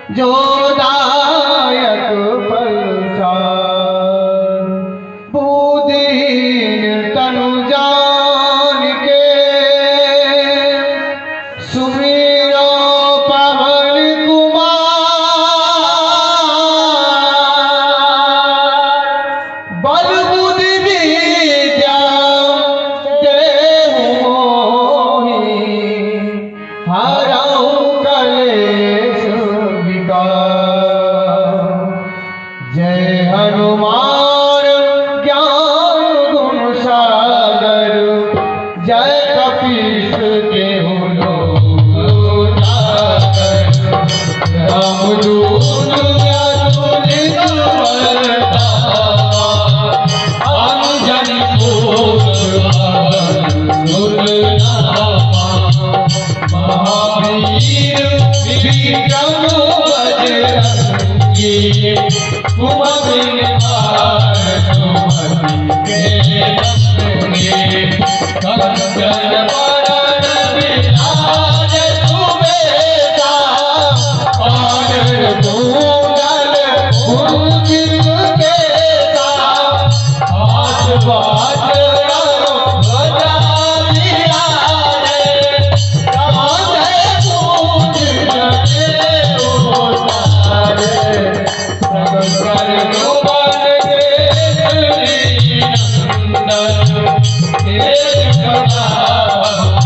जो दायक पहचान बुद्धिहीन तनु जान के सुमिरो पवन कुमार बल बुद्धि विद्या देहु मोहि हरऊ कलेश विकार। जय हनुमान ज्ञान गुण सागर जय कपीस देहु लोक उजागर। रामदूत अतुलित बलधामा अंजनी पुत्र महावीर विक्रम बजरंगी कुमति निवार सुमति के संगी। कंचन बरन विराज सुबेसा कानन कुंडल कुंचित केसा। हाथ बाज ध्वजा विराजे कांधे मूंज जने उतारे। प्रगट कर ध्रुवन केसरी नंदन तेज प्रताप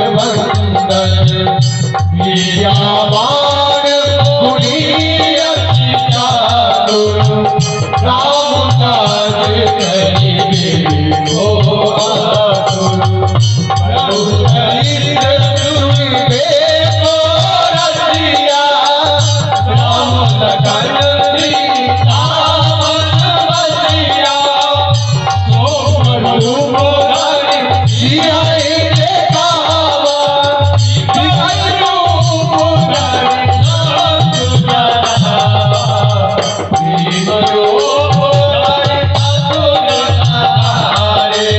गजवंदन। विद्यावान गुणी अति चातुर राम काज करिबे को आतुर। प्रभु चरित्र सुनिबे को रसिया राम लखन सीता मन बसिया। सोम रूप धरि सिया देखावा विकल रूप धरि नाथ जनावा। भीम रूप धरि असुर संहारे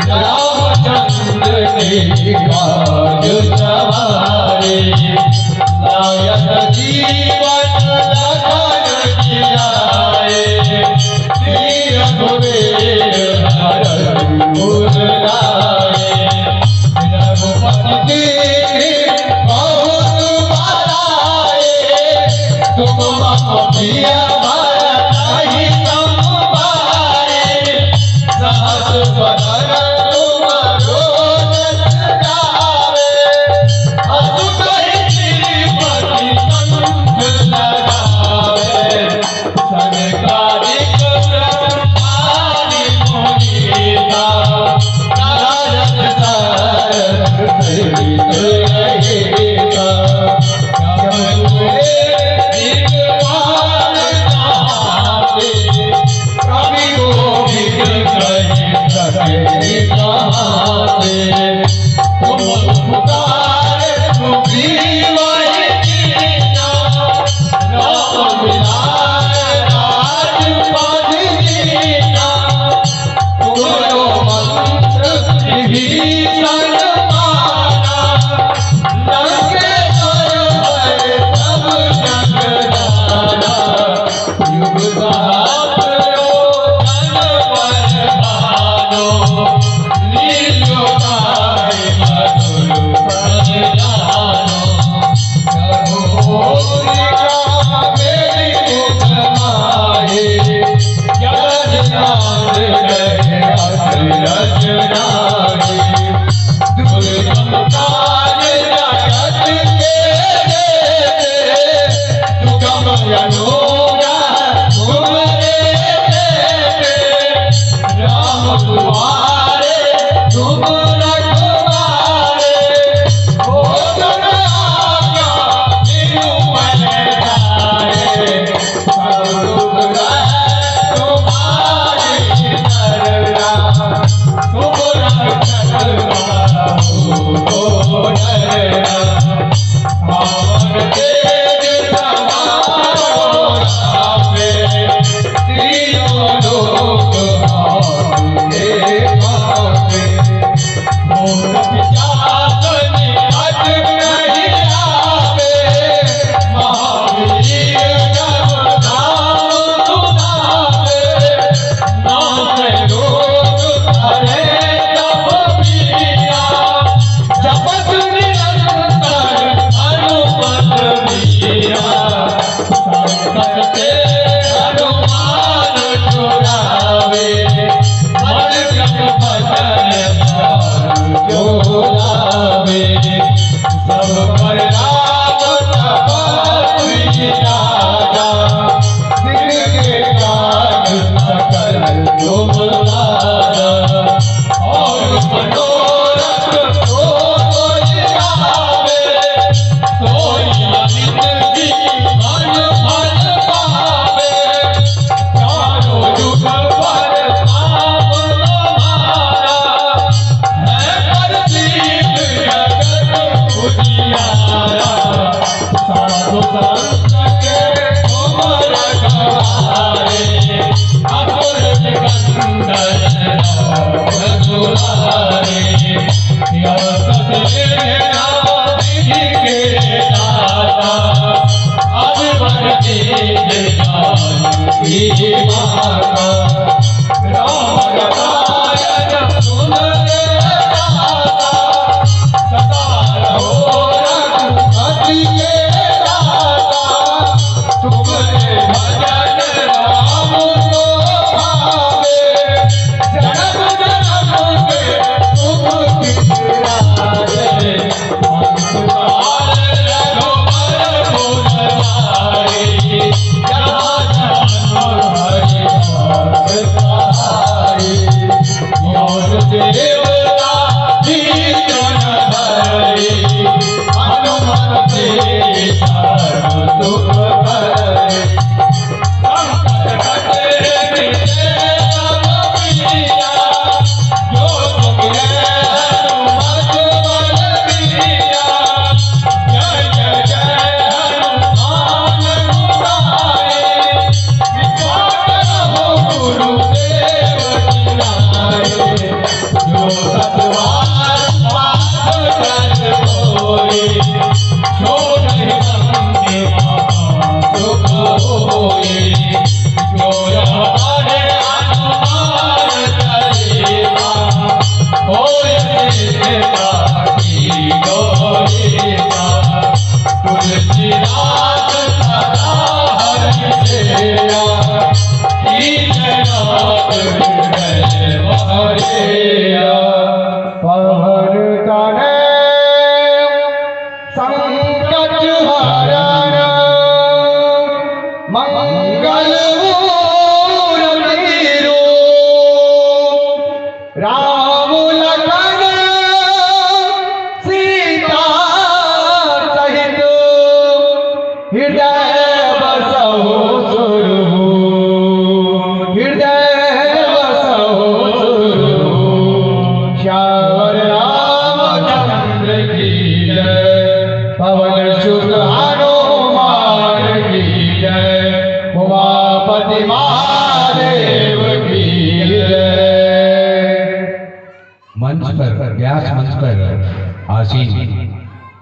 रामचंद्र के काज सवारे। लायक जीवन लखन जियाए श्री रघुवीर हरषि उर लाए। रघुपति बहुत बड़ाए तुम मम प्रिय भरतहि संभारे। सहस बदन तुम रोज सजावे असु कहि श्रीपति कंठ लगावे। संकारिक ब्रह्मादि मुनीसा नारद सारद सहित रहेगा। दिग्पाल कहाते कवि कोविद कहि सके कहाते। तुम उपकार सुग्रीव कीना राम मिलाय राजपद दीना। तुमरो मंत्र विभीषण माना लंकेश्वर भय सब जग जाना। युग सहस्र योजन पर भानो लील्यो ताहि मधुर फल जानो। रघुपति मेरी मुख माहे जगत नाथ कहे अखिलत नाहि। दुर्गम काज जगत के जेते सुगम अनुग्रह तुमरे तेते। राम दुआरे तुम रखवारे भोजन आज्ञा बिनु मन जाए। सब दुख गए तुम्हारी शरणा तुम रक्षक हो डरना। पावन तेज समारो रामे तीनों लोक हारे पावे। मोह पिशाच निकट नहीं आवे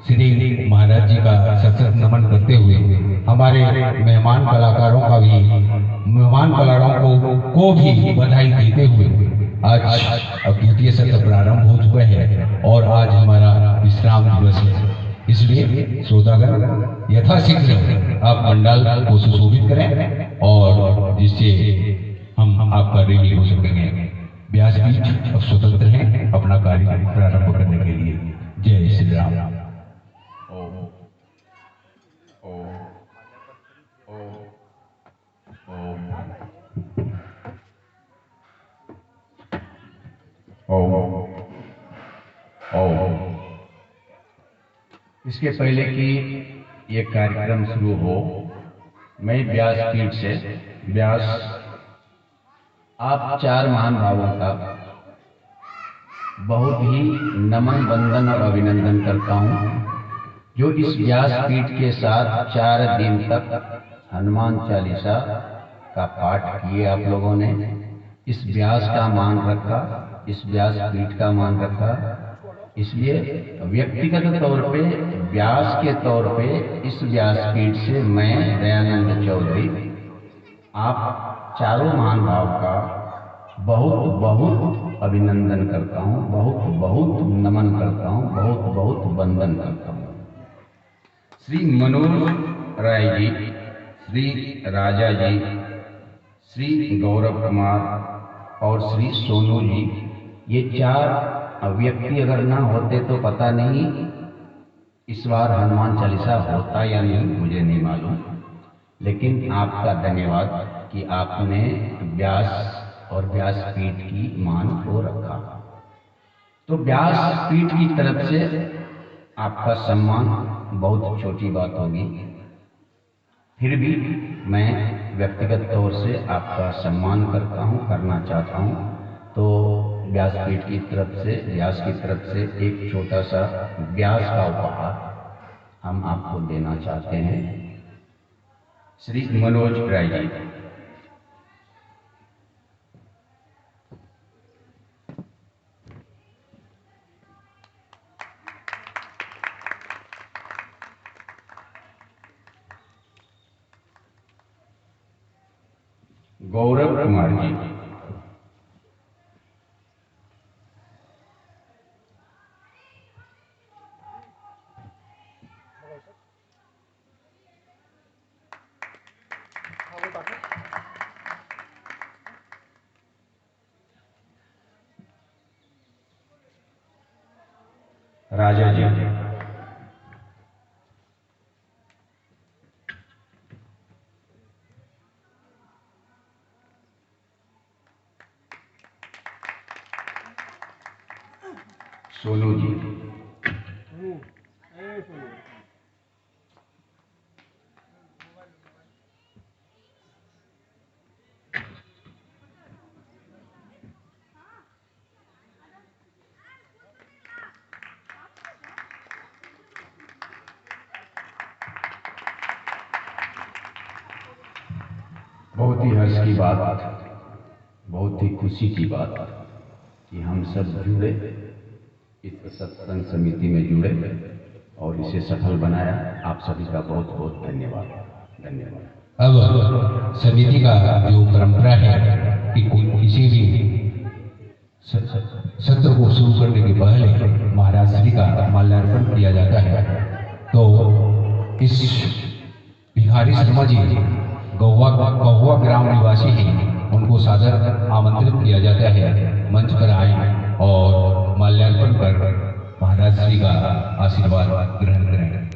श्री महाराज जी का सशक्त नमन करते हुए हमारे मेहमान कलाकारों को भी बधाई देते हुए आज अब द्वितीय सत्र प्रारंभ हो चुका है और आज हमारा विश्राम दिवस है। इसलिए श्रोतागण यथाशीघ्र आप पंडाल को सुशोभित करें और जिससे हम आपका रेडी हो सकेंगे। व्यासपीठ अब स्वतंत्र हैं अपना कार्य प्रारंभ करने के लिए। जय श्री राम। इसके पहले कि ये कार्यक्रम शुरू हो, मैं व्यासपीठ से व्यास आप चार महान भावों का बहुत ही नमन वंदन और अभिनंदन करता हूँ, जो इस व्यासपीठ के साथ 4 दिन तक हनुमान चालीसा का पाठ किए। आप लोगों ने इस व्यास का मान रखा, इस व्यासपीठ का मान रखा। इसलिए व्यक्तिगत तौर पे व्यास के तौर पे इस व्यासपीठ से मैं दयानंद चौधरी आप चारों महान भाव का बहुत बहुत अभिनंदन करता हूँ, बहुत बहुत नमन करता हूँ, बहुत बहुत वंदन करता हूँ। श्री मनोज राय जी, श्री राजा जी, श्री गौरव कुमार और श्री सोनू जी, ये 4 व्यक्ति अगर ना होते तो पता नहीं इस बार हनुमान चालीसा होता या नहीं, मुझे नहीं मालूम। लेकिन आपका धन्यवाद कि आपने व्यास और व्यासपीठ की मान को रखा। तो व्यासपीठ की तरफ से आपका सम्मान बहुत छोटी बात होगी, फिर भी मैं व्यक्तिगत तौर से आपका सम्मान करता हूँ, करना चाहता हूँ। तो व्यासपीठ की तरफ से, व्यास की तरफ से एक छोटा सा व्यास का उपहार हम आपको देना चाहते हैं। श्री मनोज राय जी। गौरव कुमार जी, राजा जी, सोनू जी, बहुत ही हर्ष की बात, बहुत ही खुशी की बात कि हम सब जुड़े, इस सत्संग समिति में जुड़े और इसे सफल बनाया। आप सभी का बहुत बहुत धन्यवाद। अब समिति का जो परंपरा है कि किसी भी सत्र को शुरू करने के पहले महाराज श्री का माल्यार्पण किया जाता है। तो इस भिखारी शर्मा जी कहुआ ग्राम निवासी हैं, उनको सादर आमंत्रित किया जाता है मंच पर आए और माल्यार्पण कर महाराज श्री का आशीर्वाद ग्रहण करें।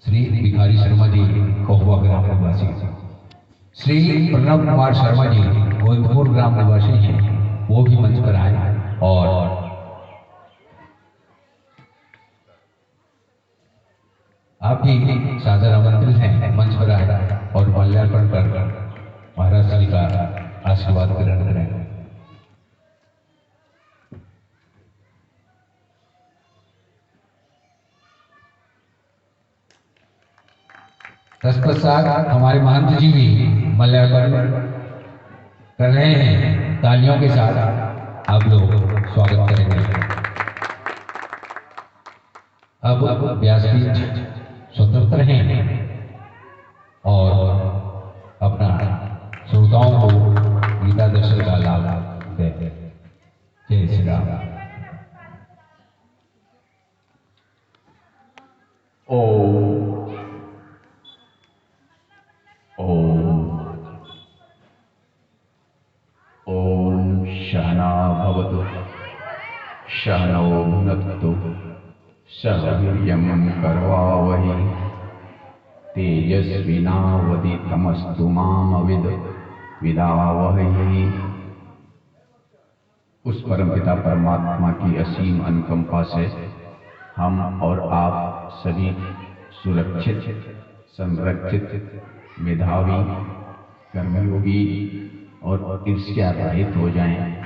श्री भिखारी शर्मा जी कहुआ ग्राम निवासी। श्री प्रणव कुमार शर्मा जी गोविंदपुर ग्राम निवासी हैं, वो भी मंच पर आए और आप भी सादर आमंत्रित हैं, मंच पर आए और माल्यार्पण कर महाराज श्री का आशीर्वाद ग्रहण करें। तत्पश्चात हमारे महंत जी भी माल्यार्पण कर रहे हैं। तालियों के साथ आप लोग स्वागत करेंगे। अब व्यासपीठ स्वतंत्र हैं और अपना श्रोताओं को गीता दर्शन का लाभ देते। जय श्री राम। ओम सहना भवतु, सहनौ भुनक्तु, सह वीर्यं करवावहै, तेजस्विनावधीतमस्तु मा विद्विषावहै। उस परमपिता परमात्मा की असीम अनुकंपा से हम और आप सभी सुरक्षित, संरक्षित, मेधावी, कर्मयोगी और ईर्ष्या रहित हो जाएं।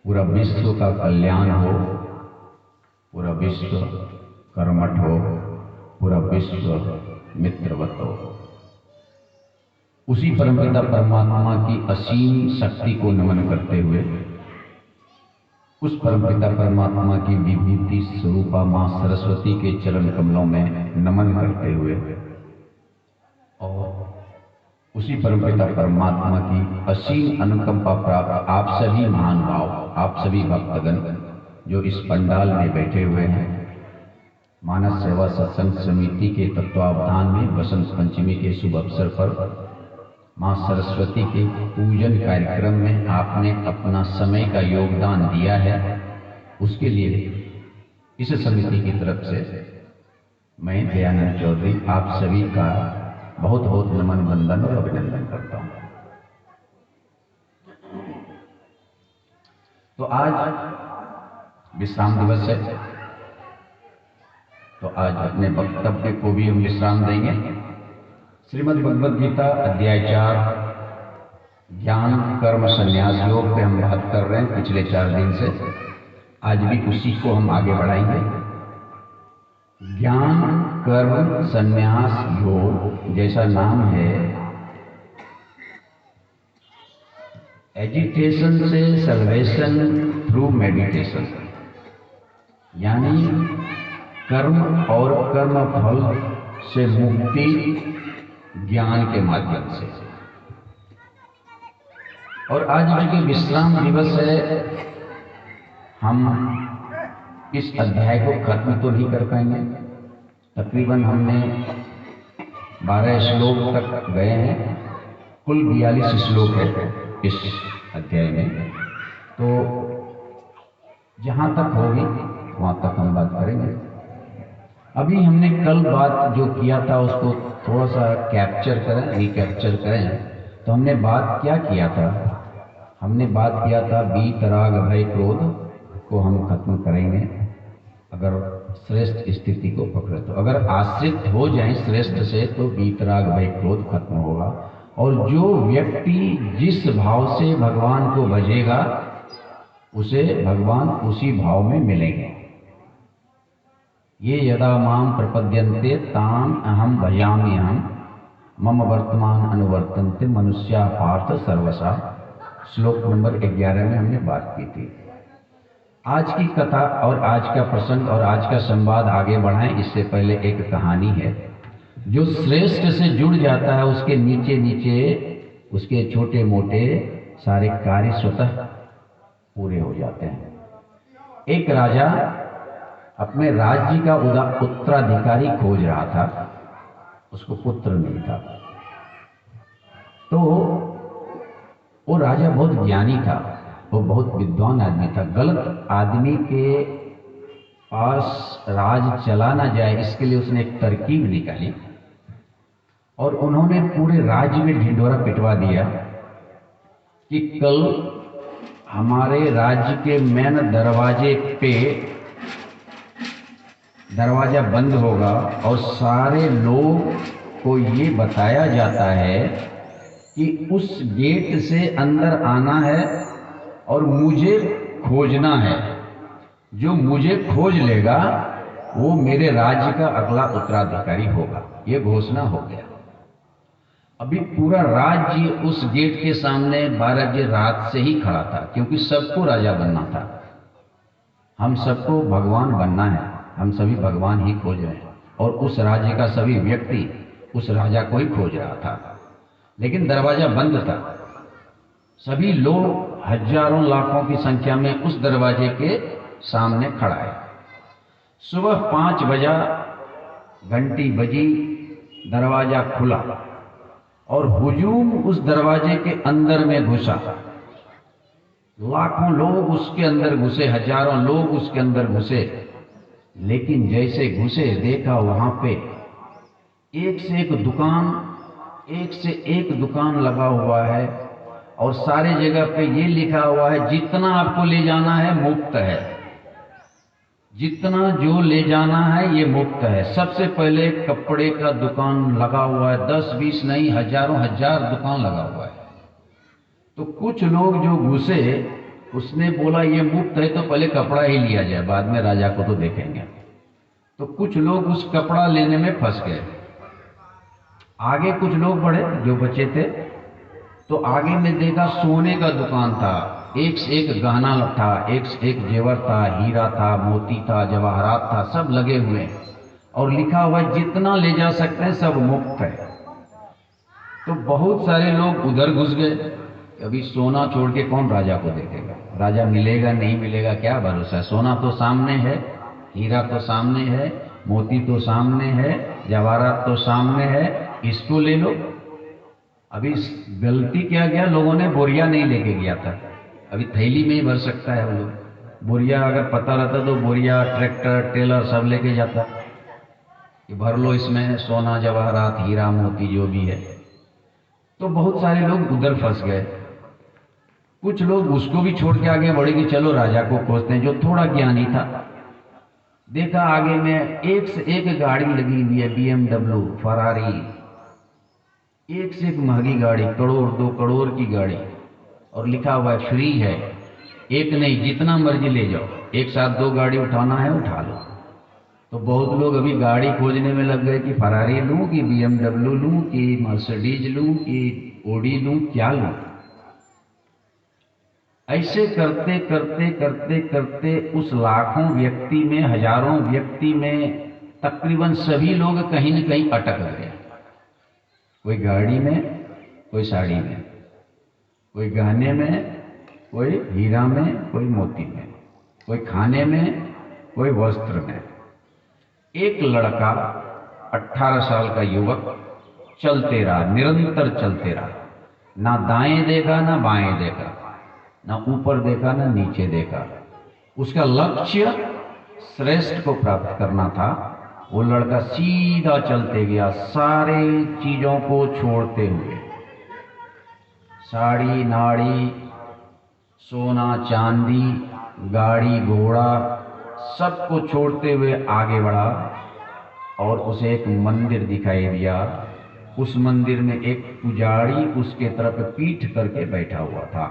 पूरा विश्व का कल्याण हो, पूरा विश्व कर्मठ हो, पूरा विश्व मित्रवत हो। उसी परमपिता परमात्मा की असीम शक्ति को नमन करते हुए, उस परमपिता परमात्मा की विभूति स्वरूपा मां सरस्वती के चरण कमलों में नमन करते हुए और उसी परमपिता परमात्मा की असीम अनुकंपा प्राप्त आप सभी महान भाव, आप सभी भक्तगण जो इस पंडाल में बैठे हुए हैं, मानस सेवा सत्संग समिति के तत्वावधान में बसंत पंचमी के शुभ अवसर पर मां सरस्वती के पूजन कार्यक्रम में आपने अपना समय का योगदान दिया है, उसके लिए इस समिति की तरफ से मैं दयानंद चौधरी आप सभी का बहुत बहुत नमन, वंदन और अभिनंदन करता हूं। तो आज विश्राम दिवस है, तो आज अपने वक्तव्य को भी हम विश्राम देंगे। श्रीमद् भगवद गीता अध्याय 4 ज्ञान कर्म संन्यास योग पे हम बात कर रहे हैं पिछले 4 दिन से। आज भी उसी को हम आगे बढ़ाएंगे। ज्ञान कर्म संन्यास योग जैसा नाम है, एजिटेशन से सल्वेशन थ्रू मेडिटेशन, यानी कर्म और कर्म फल से मुक्ति ज्ञान के माध्यम से। और आज चूंकि विश्राम दिवस है, हम इस अध्याय को खत्म तो नहीं कर पाएंगे। तकरीबन हमने 12 श्लोक तक गए हैं, कुल 42 श्लोक है इस अध्याय में। तो जहाँ तक होगी वहाँ तक हम बात करेंगे। अभी हमने कल बात जो किया था उसको थोड़ा सा कैप्चर करें, रिकैप्चर करें। तो हमने बात क्या किया था? हमने बात किया था बीत राग भय क्रोध को हम खत्म करेंगे अगर श्रेष्ठ स्थिति को पकड़े। तो अगर आश्रित हो जाए श्रेष्ठ से तो बीत राग भय क्रोध खत्म होगा। और जो व्यक्ति जिस भाव से भगवान को भजेगा उसे भगवान उसी भाव में मिलेंगे। ये यदा माम प्रपद्यन्ते ताम अहम भजामि अहम मम वर्तमान अनुवर्तन्ते मनुष्या पार्थ सर्वसा। श्लोक नंबर 11 में हमने बात की थी। आज की कथा और आज का प्रसंग और आज का संवाद आगे बढ़ाएं, इससे पहले एक कहानी है। जो श्रेष्ठ से जुड़ जाता है उसके नीचे नीचे उसके छोटे मोटे सारे कार्य स्वतः पूरे हो जाते हैं। एक राजा अपने राज्य का उत्तराधिकारी खोज रहा था, उसको पुत्र नहीं था। तो वो राजा बहुत ज्ञानी था, वो बहुत विद्वान आदमी था। गलत आदमी के पास राज चला ना जाए इसके लिए उसने एक तरकीब निकाली और उन्होंने पूरे राज्य में ढिंढोरा पिटवा दिया कि कल हमारे राज्य के मेन दरवाजे पे दरवाजा बंद होगा और सारे लोग को ये बताया जाता है कि उस गेट से अंदर आना है और मुझे खोजना है। जो मुझे खोज लेगा वो मेरे राज्य का अगला उत्तराधिकारी होगा। ये घोषणा हो गया। अभी पूरा राज्य उस गेट के सामने 12 बजे रात से ही खड़ा था, क्योंकि सबको राजा बनना था। हम सबको भगवान बनना है, हम सभी भगवान ही खोज रहे हैं। और उस राज्य का सभी व्यक्ति उस राजा को ही खोज रहा था। लेकिन दरवाजा बंद था। सभी लोग हजारों लाखों की संख्या में उस दरवाजे के सामने खड़ा है। सुबह 5 बजा, घंटी बजी, दरवाजा खुला और हुजूम उस दरवाजे के अंदर में घुसा। लाखों लोग उसके अंदर घुसे, हजारों लोग उसके अंदर घुसे। लेकिन जैसे घुसे देखा वहां पे एक से एक दुकान लगा हुआ है और सारे जगह पे ये लिखा हुआ है जितना आपको ले जाना है मुफ्त है, जितना जो ले जाना है ये मुफ्त है। सबसे पहले कपड़े का दुकान लगा हुआ है, 10-20 नहीं हजारों हजार दुकान लगा हुआ है। तो कुछ लोग जो घुसे उसने बोला ये मुफ्त है तो पहले कपड़ा ही लिया जाए, बाद में राजा को तो देखेंगे। तो कुछ लोग उस कपड़ा लेने में फंस गए। आगे कुछ लोग बढ़े जो बचे थे तो आगे में देखा सोने का दुकान था, एक से एक गहना था, एक से एक जेवर था, हीरा था, मोती था, जवाहरात था, सब लगे हुए और लिखा हुआ जितना ले जा सकते हैं सब मुफ्त है। तो बहुत सारे लोग उधर घुस गए। अभी सोना छोड़ के कौन राजा को देखेगा? राजा मिलेगा नहीं मिलेगा क्या भरोसा है? सोना तो सामने है, हीरा तो सामने है, मोती तो सामने है, जवाहरात तो सामने है, इसको ले लो। अभी गलती क्या किया लोगों ने, बोरिया नहीं लेके गया था। अभी थैली में ही भर सकता है वो लोग। बोरिया अगर पता रहता तो बोरिया ट्रैक्टर टेलर सब लेके जाता कि भर लो इसमें सोना जवाहरात हीरा मोती जो भी है। तो बहुत सारे लोग उधर फंस गए। कुछ लोग उसको भी छोड़ के आगे बढ़े कि चलो राजा को खोजते हैं, जो थोड़ा ज्ञानी था। देखा आगे में एक से एक गाड़ी लगी हुई है, BMW, फरारी, एक से एक महंगी गाड़ी, करोड़ 2 करोड़ की गाड़ी, और लिखा हुआ है फ्री है। एक नहीं जितना मर्जी ले जाओ, एक साथ 2 गाड़ी उठाना है उठा लो। तो बहुत लोग अभी गाड़ी खोजने में लग गए कि फरारी लूं कि BMW लूं कि मर्सिडीज लूं कि ओडी लूं, क्या लूं। ऐसे करते करते करते करते उस लाखों व्यक्ति में, हजारों व्यक्ति में तकरीबन सभी लोग कहीं न कहीं अटक गए। कोई गाड़ी में, कोई साड़ी में। कोई गहने में, कोई हीरा में, कोई मोती में, कोई खाने में, कोई वस्त्र में। एक लड़का 18 साल का युवक चलते रहा, निरंतर चलते रहा, ना दाएं देखा ना बाएं देखा, ना ऊपर देखा ना नीचे देखा। उसका लक्ष्य श्रेष्ठ को प्राप्त करना था। वो लड़का सीधा चलते गया, सारे चीजों को छोड़ते हुए, साड़ी नाड़ी, सोना चांदी, गाड़ी घोड़ा, सबको छोड़ते हुए आगे बढ़ा और उसे एक मंदिर दिखाई दिया। उस मंदिर में एक पुजारी उसके तरफ पीठ करके बैठा हुआ था।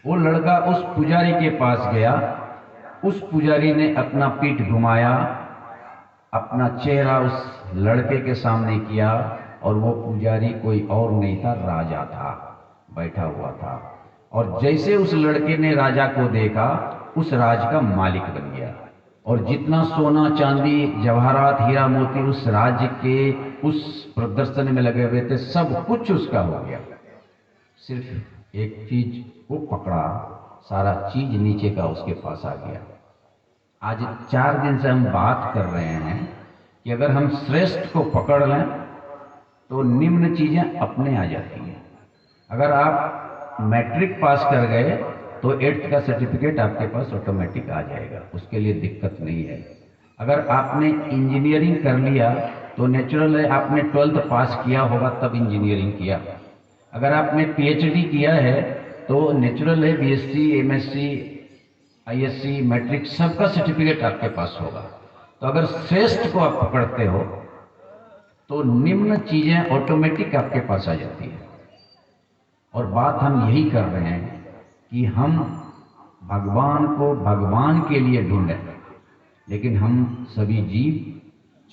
वो लड़का उस पुजारी के पास गया। उस पुजारी ने अपना पीठ घुमाया, अपना चेहरा उस लड़के के सामने किया और वो पुजारी कोई और नहीं था, राजा था, बैठा हुआ था। और जैसे उस लड़के ने राजा को देखा, उस राज का मालिक बन गया और जितना सोना चांदी जवाहरात हीरा मोती उस राज्य के उस प्रदर्शन में लगे हुए थे, सब कुछ उसका हो गया। सिर्फ एक चीज को पकड़ा, सारा चीज नीचे का उसके पास आ गया। आज 4 दिन से हम बात कर रहे हैं कि अगर हम श्रेष्ठ को पकड़ लें तो निम्न चीजें अपने आ जाती हैं। अगर आप मैट्रिक पास कर गए तो 8th का सर्टिफिकेट आपके पास ऑटोमेटिक आ जाएगा, उसके लिए दिक्कत नहीं है। अगर आपने इंजीनियरिंग कर लिया तो नेचुरल है आपने 12th पास किया होगा तब इंजीनियरिंग किया। अगर आपने PhD किया है तो नेचुरल है BSc MSc ISc मैट्रिक सबका सर्टिफिकेट आपके पास होगा। तो अगर श्रेष्ठ को आप पकड़ते हो तो निम्न चीजें ऑटोमेटिक आपके पास आ जाती है। और बात हम यही कर रहे हैं कि हम भगवान को भगवान के लिए ढूंढें, लेकिन हम सभी जीव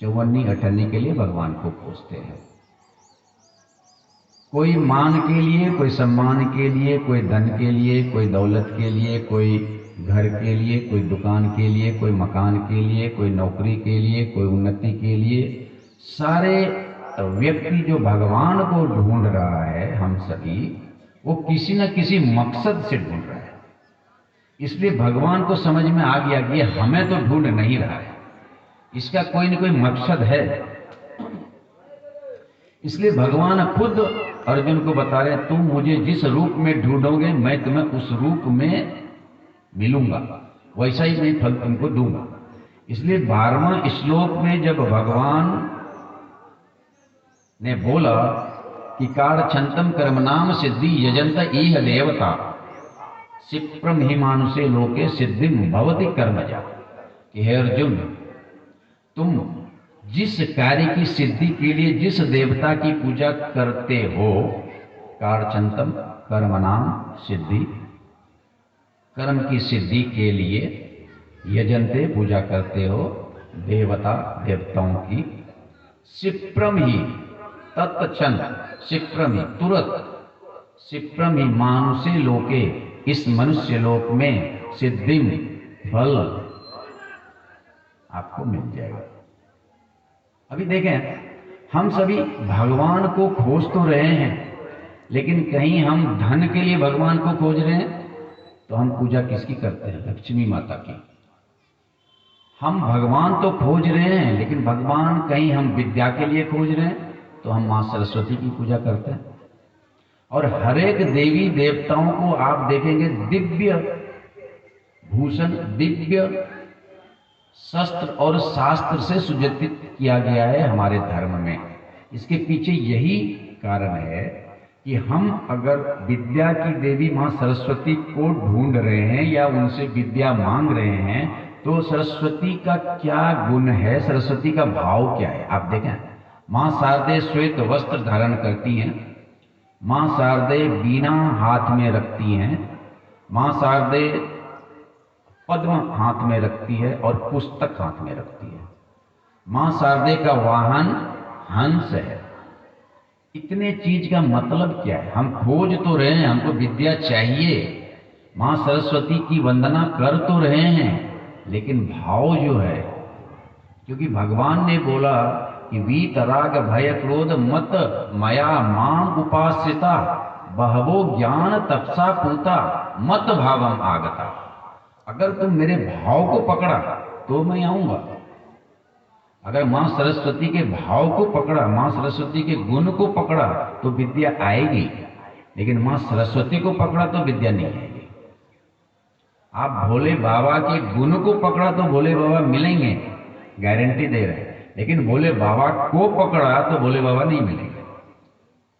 चौवन्नी अठन्नी के लिए भगवान को खोजते हैं। कोई मान के लिए, कोई सम्मान के लिए, कोई धन के लिए, कोई दौलत के लिए, कोई घर के लिए, कोई दुकान के लिए, कोई मकान के लिए, कोई नौकरी के लिए, कोई उन्नति के लिए। सारे व्यक्ति जो भगवान को ढूंढ रहा है, हम सभी वो किसी न किसी मकसद से ढूंढ रहा है। इसलिए भगवान को समझ में आ गया कि हमें तो ढूंढ नहीं रहा है, इसका कोई न कोई मकसद है। इसलिए भगवान खुद अर्जुन को बता रहे, तुम मुझे जिस रूप में ढूंढोगे मैं तुम्हें उस रूप में मिलूंगा, वैसा ही मैं फल तुमको दूंगा। इसलिए 12वां श्लोक में जब भगवान ने बोला कि कारछंतम कर्मनाम सिद्धि यजंत इह देवता क्षिप्रम ही मानुषे लोके सिद्धि भवति कर्मजा, कि हे अर्जुन, तुम जिस कार्य की सिद्धि के लिए जिस देवता की पूजा करते हो, कारछंतम कर्मनाम सिद्धि, कर्म की सिद्धि के लिए यजंते पूजा करते हो देवता देवताओं की, क्षिप्रम ही तत्क्षण, क्षिप्रम ही तुरंत, क्षिप्रम ही मानुषे लोके, इस मनुष्य लोक में सिद्धि फल आपको मिल जाएगा। अभी देखें, हम सभी भगवान को खोज तो रहे हैं, लेकिन कहीं हम धन के लिए भगवान को खोज रहे हैं तो हम पूजा किसकी करते हैं? लक्ष्मी माता की। हम भगवान तो खोज रहे हैं, लेकिन भगवान कहीं हम विद्या के लिए खोज रहे हैं तो हम माँ सरस्वती की पूजा करते हैं। और हर एक देवी देवताओं को आप देखेंगे दिव्य भूषण, दिव्य शस्त्र और शास्त्र से सुज्जित किया गया है हमारे धर्म में। इसके पीछे यही कारण है कि हम अगर विद्या की देवी माँ सरस्वती को ढूंढ रहे हैं या उनसे विद्या मांग रहे हैं तो सरस्वती का क्या गुण है, सरस्वती का भाव क्या है? आप देखें, माँ शारदे श्वेत वस्त्र धारण करती हैं, माँ शारदे बीना हाथ में रखती हैं, माँ शारदे पद्म हाथ में रखती है और पुस्तक हाथ में रखती है। माँ शारदे का वाहन हंस है। इतने चीज का मतलब क्या है? हम खोज तो रहे हैं, हमको विद्या चाहिए, माँ सरस्वती की वंदना कर तो रहे हैं, लेकिन भाव जो है, क्योंकि भगवान ने बोला कि वीत राग भय क्रोध मत मया माम उपास्यता बहवो ज्ञान तपसा पूता मत भावम आगता। अगर तुम मेरे भाव को पकड़ा तो मैं आऊंगा। अगर मां सरस्वती के भाव को पकड़ा, मां सरस्वती के गुण को पकड़ा तो विद्या आएगी, लेकिन मां सरस्वती को पकड़ा तो विद्या नहीं आएगी। आप भोले बाबा के गुण को पकड़ा तो भोले बाबा मिलेंगे, गारंटी दे रहे हैं, लेकिन भोले बाबा को पकड़ा तो भोले बाबा नहीं मिलेंगे।